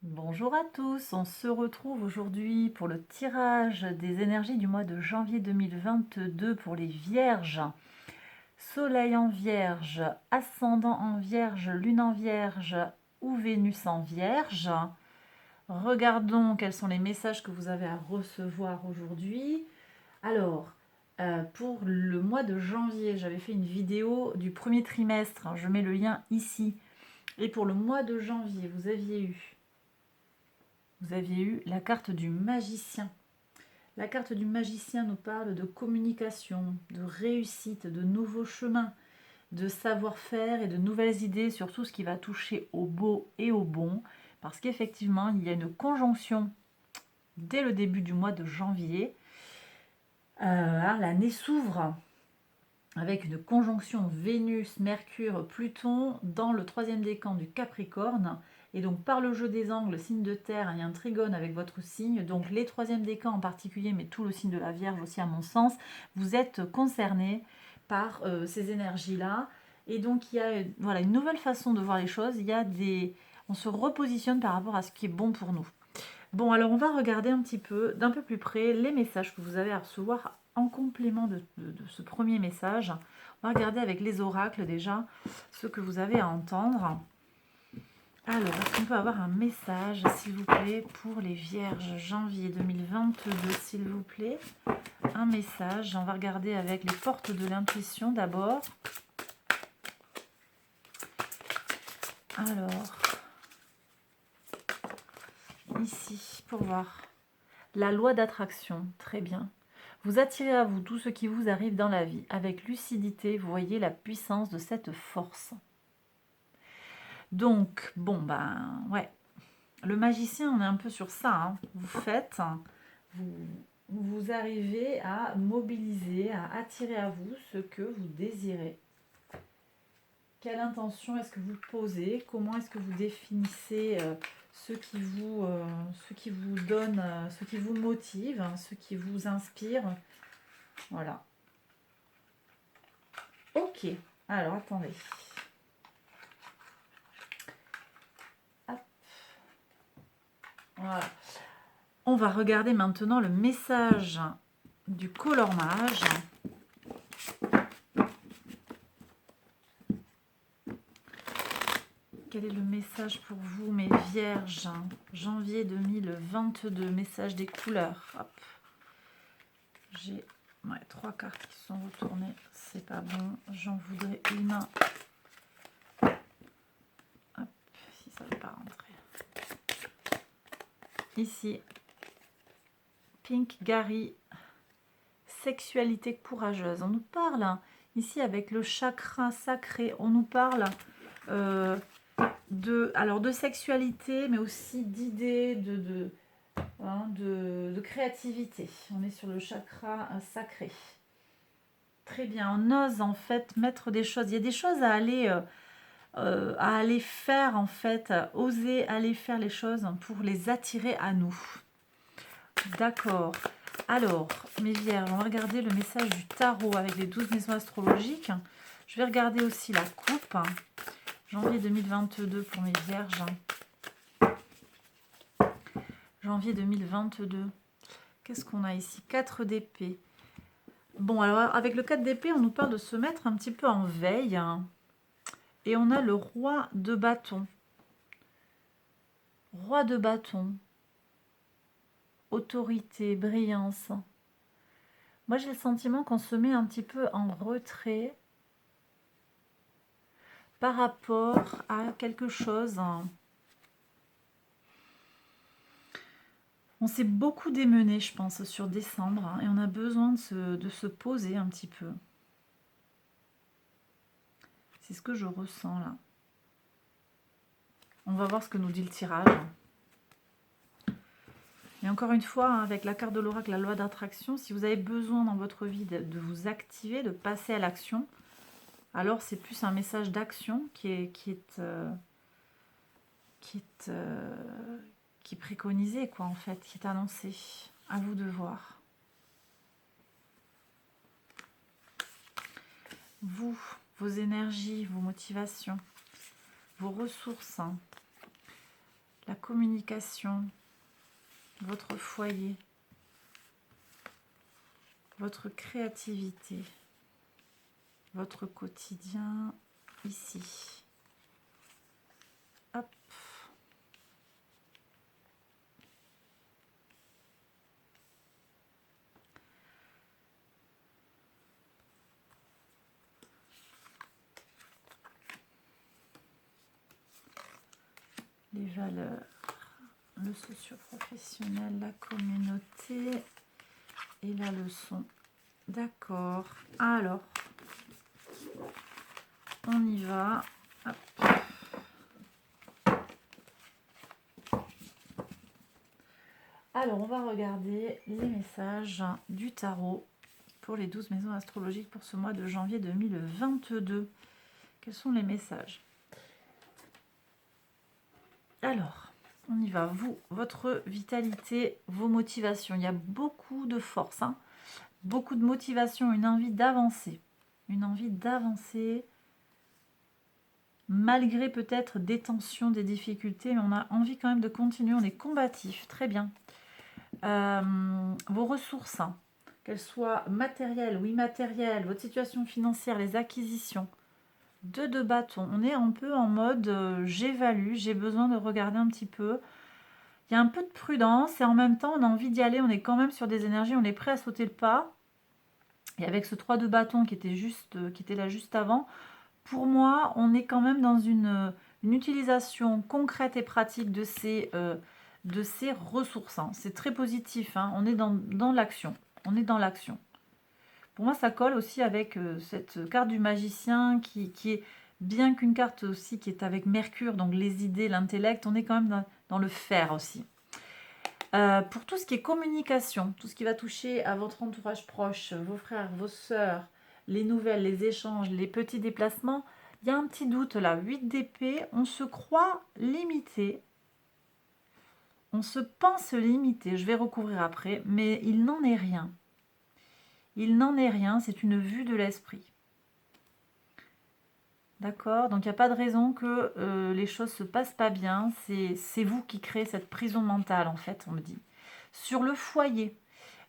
Bonjour à tous, on se retrouve aujourd'hui pour le tirage des énergies du mois de janvier 2022 pour les Vierges. Soleil en Vierge, ascendant en Vierge, lune en Vierge ou Vénus en Vierge. Regardons quels sont les messages que vous avez à recevoir aujourd'hui. Alors, pour le mois de janvier, j'avais fait une vidéo du premier trimestre, je mets le lien ici. Et pour le mois de janvier, vous aviez eu la carte du magicien. La carte du magicien nous parle de communication, de réussite, de nouveaux chemins, de savoir-faire et de nouvelles idées sur tout ce qui va toucher au beau et au bon. Parce qu'effectivement, il y a une conjonction dès le début du mois de janvier. L'année s'ouvre avec une conjonction Vénus, Mercure, Pluton dans le troisième décan du Capricorne. Et donc par le jeu des angles, signe de terre, il y a un trigone avec votre signe. Donc les troisièmes décans en particulier, mais tout le signe de la Vierge aussi à mon sens, vous êtes concernés par ces énergies-là. Et donc il y a voilà, une nouvelle façon de voir les choses. On se repositionne par rapport à ce qui est bon pour nous. Bon, alors on va regarder un petit peu, d'un peu plus près, les messages que vous avez à recevoir en complément de ce premier message. On va regarder avec les oracles déjà ce que vous avez à entendre. Alors, est-ce qu'on peut avoir un message, s'il vous plaît, pour les Vierges, janvier 2022, s'il vous plaît. Un message, on va regarder avec les portes de l'intuition d'abord. Alors, ici, pour voir. La loi d'attraction, très bien. Vous attirez à vous tout ce qui vous arrive dans la vie. Avec lucidité, vous voyez la puissance de cette force. Donc, bon, ben, ouais. Le magicien, on est un peu sur ça. Hein. Vous arrivez à mobiliser, à attirer à vous ce que vous désirez. Quelle intention est-ce que vous posez? Comment est-ce que vous définissez ce qui vous donne, ce qui vous motive, hein, ce qui vous inspire? Voilà. Ok. Alors, attendez. Hop. Voilà. On va regarder maintenant le message du colormage. Quel est le message pour vous, mes vierges? Janvier 2022, message des couleurs. Hop. J'ai 3 cartes qui sont retournées. C'est pas bon. J'en voudrais une. Hop, si ça ne veut pas rentrer. Ici. Pink Gary. Sexualité courageuse. On nous parle, hein, ici avec le chakra sacré, on nous parle de sexualité, mais aussi d'idées, de créativité. On est sur le chakra sacré. Très bien, on ose en fait mettre des choses. Il y a des choses à aller faire en fait, oser aller faire les choses pour les attirer à nous. D'accord. Alors, mes vierges, on va regarder le message du tarot avec les 12 maisons astrologiques. Je vais regarder aussi la coupe. Janvier 2022 pour mes vierges. Janvier 2022. Qu'est-ce qu'on a ici? 4 d'épée. Bon, alors avec le 4 d'épée, on nous parle de se mettre un petit peu en veille. Et on a le roi de bâton. Roi de bâton. Autorité, brillance. Moi, j'ai le sentiment qu'on se met un petit peu en retrait par rapport à quelque chose. On s'est beaucoup démené, je pense, sur décembre, hein, et on a besoin de se poser un petit peu. C'est ce que je ressens là. On va voir ce que nous dit le tirage. Et encore une fois, hein, avec la carte de l'oracle, la loi d'attraction, si vous avez besoin dans votre vie de vous activer, de passer à l'action, alors c'est plus un message d'action qui est préconisé, quoi, en fait, qui est annoncé. À vous de voir. Vous, vos énergies, vos motivations, vos ressources. la communication, votre foyer, votre créativité, votre quotidien ici. Hop. Les valeurs, le socio-professionnel, la communauté et la leçon. D'accord. Alors, on y va. Hop. Alors, on va regarder les messages du tarot pour les 12 maisons astrologiques pour ce mois de janvier 2022. Quels sont les messages? Alors, on y va. Vous, votre vitalité, vos motivations. Il y a beaucoup de force, hein, beaucoup de motivation, une envie d'avancer. Une envie d'avancer, malgré peut-être des tensions, des difficultés, mais on a envie quand même de continuer. On est combatif, très bien. Vos ressources, hein, qu'elles soient matérielles ou immatérielles, votre situation financière, les acquisitions. Deux bâtons. On est un peu en mode j'évalue, j'ai besoin de regarder un petit peu. Il y a un peu de prudence et en même temps on a envie d'y aller. On est quand même sur des énergies, on est prêt à sauter le pas. Et avec ce 3 de bâton qui était là juste avant, pour moi, on est quand même dans une utilisation concrète et pratique de ces ressources. Hein. C'est très positif, hein. On est dans l'action. On est dans l'action. Pour moi, ça colle aussi avec cette carte du magicien qui est, bien qu'une carte aussi qui est avec Mercure, donc les idées, l'intellect, on est quand même dans le faire aussi. Pour tout ce qui est communication, tout ce qui va toucher à votre entourage proche, vos frères, vos sœurs, les nouvelles, les échanges, les petits déplacements, il y a un petit doute là. 8 d'épée, on se croit limité. On se pense limité. Je vais recouvrir après, mais il n'en est rien. Il n'en est rien, c'est une vue de l'esprit. D'accord? Donc il n'y a pas de raison que les choses ne se passent pas bien. C'est vous qui créez cette prison mentale, en fait, on me dit. Sur le foyer,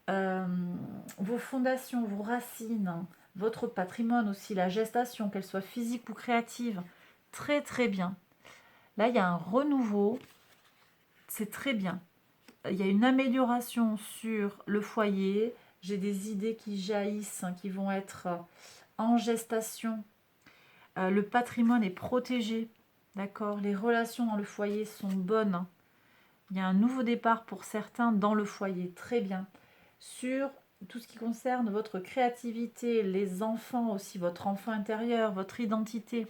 vos fondations, vos racines, votre patrimoine aussi, la gestation, qu'elle soit physique ou créative, très très bien. Là, il y a un renouveau, c'est très bien. Il y a une amélioration sur le foyer. J'ai des idées qui jaillissent, hein, qui vont être en gestation. Le patrimoine est protégé, d'accord? Les relations dans le foyer sont bonnes. Il y a un nouveau départ pour certains dans le foyer, très bien. Sur tout ce qui concerne votre créativité, les enfants aussi, votre enfant intérieur, votre identité,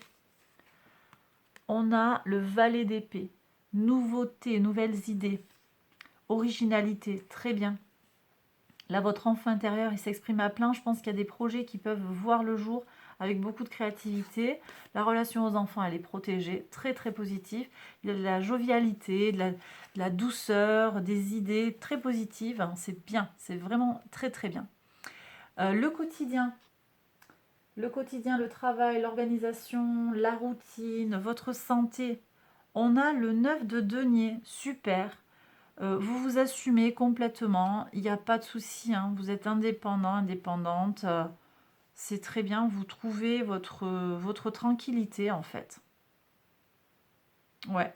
on a le valet d'épée. Nouveauté, nouvelles idées, originalité, très bien. Là, votre enfant intérieur, il s'exprime à plein. Je pense qu'il y a des projets qui peuvent voir le jour avec beaucoup de créativité. La relation aux enfants, elle est protégée, très très positive. Il y a de la jovialité, de la douceur, des idées très positives. C'est bien, c'est vraiment très très bien. Le quotidien, le travail, l'organisation, la routine, votre santé. On a le 9 de denier, super. Vous vous assumez complètement, il n'y a pas de souci, hein, vous êtes indépendant, indépendante, c'est très bien, vous trouvez votre tranquillité en fait. Ouais,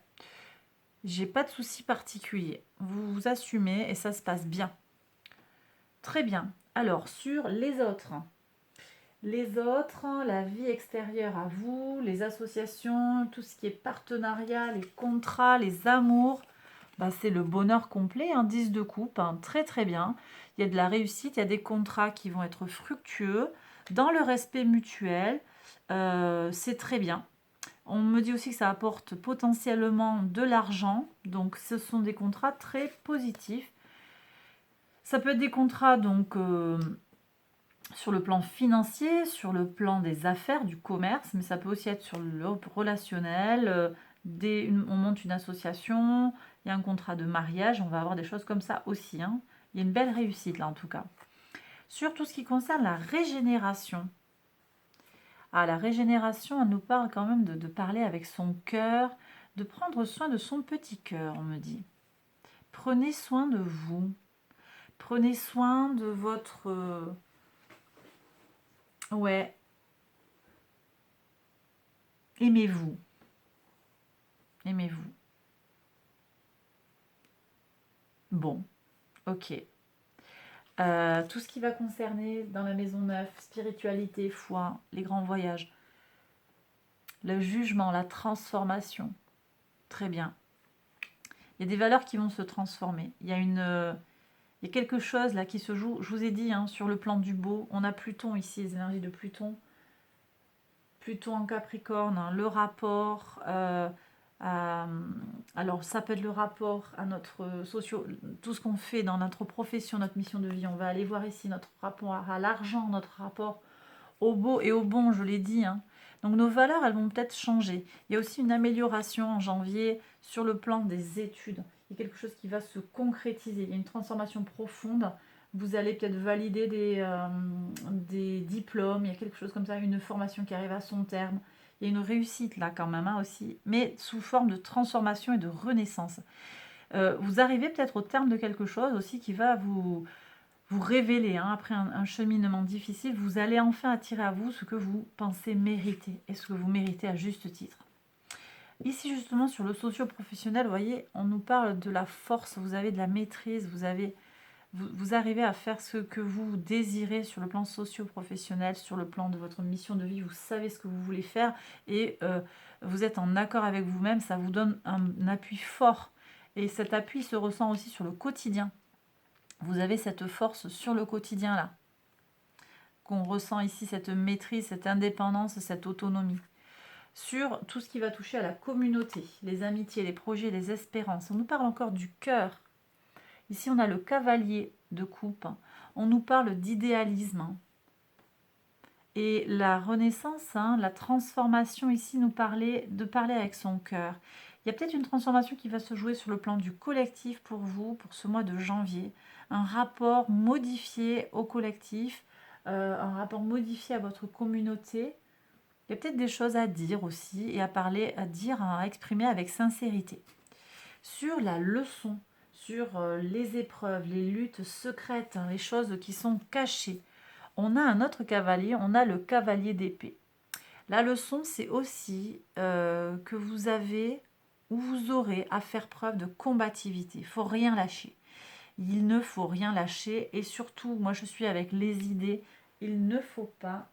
j'ai pas de souci particulier, vous vous assumez et ça se passe bien. Très bien, alors sur les autres, la vie extérieure à vous, les associations, tout ce qui est partenariat, les contrats, les amours, bah, c'est le bonheur complet, un 10 de coupe, hein, très très bien. Il y a de la réussite, il y a des contrats qui vont être fructueux, dans le respect mutuel, c'est très bien. On me dit aussi que ça apporte potentiellement de l'argent, donc ce sont des contrats très positifs. Ça peut être des contrats donc sur le plan financier, sur le plan des affaires, du commerce, mais ça peut aussi être sur le relationnel, on monte une association, il y a un contrat de mariage, on va avoir des choses comme ça aussi. Hein. Il y a une belle réussite là en tout cas. Sur tout ce qui concerne la régénération. Ah, la régénération, elle nous parle quand même de parler avec son cœur, de prendre soin de son petit cœur, on me dit. Prenez soin de vous. Prenez soin de votre... ouais. Aimez-vous. Aimez-vous. Bon, ok. Tout ce qui va concerner dans la maison neuve, spiritualité, foi, les grands voyages, le jugement, la transformation. Très bien. Il y a des valeurs qui vont se transformer. Il y a quelque chose là qui se joue. Je vous ai dit, hein, sur le plan du beau, on a Pluton ici, les énergies de Pluton. Pluton en Capricorne, hein, le rapport... alors ça peut être le rapport à notre tout ce qu'on fait dans notre profession, notre mission de vie. On va aller voir ici notre rapport à l'argent, notre rapport au beau et au bon, je l'ai dit, hein. Donc nos valeurs, elles vont peut-être changer. Il y a aussi une amélioration en janvier sur le plan des études. Il y a quelque chose qui va se concrétiser. Il y a une transformation profonde. Vous allez peut-être valider des diplômes. Il y a quelque chose comme ça, une formation qui arrive à son terme. Il y a une réussite là quand même, hein, aussi, mais sous forme de transformation et de renaissance. Vous arrivez peut-être au terme de quelque chose aussi qui va vous révéler, hein, après un cheminement difficile. Vous allez enfin attirer à vous ce que vous pensez mériter et ce que vous méritez à juste titre. Ici justement sur le socio-professionnel, vous voyez, on nous parle de la force, vous avez de la maîtrise, vous arrivez à faire ce que vous désirez sur le plan socio-professionnel, sur le plan de votre mission de vie, vous savez ce que vous voulez faire et vous êtes en accord avec vous-même, ça vous donne un appui fort. Et cet appui se ressent aussi sur le quotidien. Vous avez cette force sur le quotidien là, qu'on ressent ici, cette maîtrise, cette indépendance, cette autonomie. Sur tout ce qui va toucher à la communauté, les amitiés, les projets, les espérances. On nous parle encore du cœur. Ici, on a le cavalier de coupe. On nous parle d'idéalisme. Et la renaissance, hein, la transformation ici, nous parlait de parler avec son cœur. Il y a peut-être une transformation qui va se jouer sur le plan du collectif pour vous, pour ce mois de janvier. Un rapport modifié au collectif, un rapport modifié à votre communauté. Il y a peut-être des choses à dire aussi et à parler, à dire, à exprimer avec sincérité. Sur la leçon, sur les épreuves, les luttes secrètes, hein, les choses qui sont cachées. On a un autre cavalier, on a le cavalier d'épée. La leçon, c'est aussi que vous avez ou vous aurez à faire preuve de combativité. Il ne faut rien lâcher. Il ne faut rien lâcher. Et surtout, moi je suis avec les idées, il ne faut pas...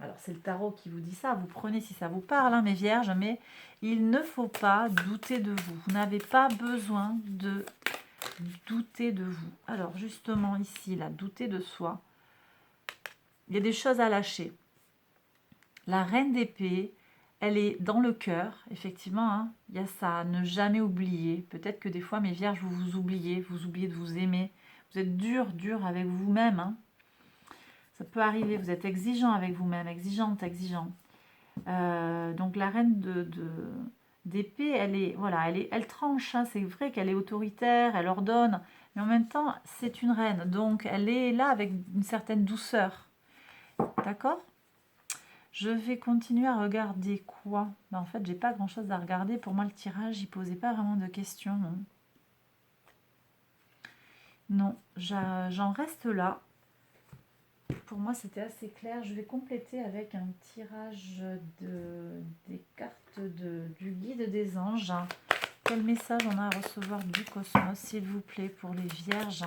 Alors c'est le tarot qui vous dit ça, vous prenez si ça vous parle, hein, mes vierges, mais il ne faut pas douter de vous. Vous n'avez pas besoin de douter de vous. Alors justement ici, là, douter de soi. Il y a des choses à lâcher. La reine d'épée, elle est dans le cœur, effectivement, hein, il y a ça, ne jamais oublier. Peut-être que des fois, mes vierges, vous oubliez de vous aimer. Vous êtes dur avec vous-même, hein. Ça peut arriver, vous êtes exigeant avec vous-même, exigeante. Donc la reine d'épée, elle tranche, hein, c'est vrai qu'elle est autoritaire, elle ordonne, mais en même temps, c'est une reine, donc elle est là avec une certaine douceur. D'accord ? Je vais continuer à regarder quoi ? En fait, j'ai pas grand-chose à regarder. Pour moi, le tirage, il posait pas vraiment de questions. Non, j'en reste là. Pour moi, c'était assez clair. Je vais compléter avec un tirage des cartes du guide des anges. Quel message on a à recevoir du cosmos, s'il vous plaît, pour les vierges,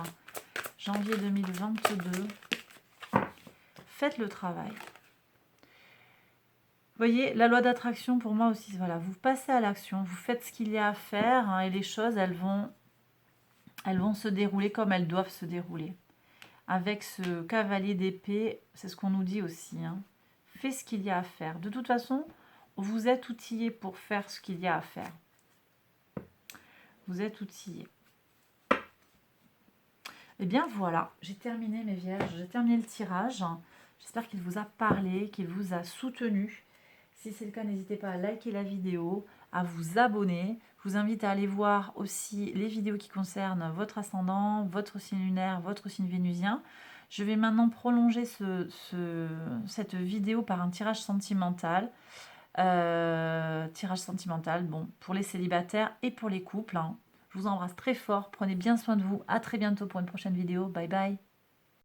janvier 2022. Faites le travail. Vous voyez, la loi d'attraction, pour moi aussi, voilà, vous passez à l'action, vous faites ce qu'il y a à faire, hein, et les choses, elles vont se dérouler comme elles doivent se dérouler. Avec ce cavalier d'épée, c'est ce qu'on nous dit aussi, hein. Fais ce qu'il y a à faire. De toute façon, vous êtes outillés pour faire ce qu'il y a à faire. Vous êtes outillés. Et bien voilà, j'ai terminé mes vierges, j'ai terminé le tirage. J'espère qu'il vous a parlé, qu'il vous a soutenu. Si c'est le cas, n'hésitez pas à liker la vidéo, à vous abonner. Je vous invite à aller voir aussi les vidéos qui concernent votre ascendant, votre signe lunaire, votre signe vénusien. Je vais maintenant prolonger cette vidéo par un tirage sentimental. Tirage sentimental, bon, pour les célibataires et pour les couples, hein. Je vous embrasse très fort, prenez bien soin de vous, à très bientôt pour une prochaine vidéo, bye bye.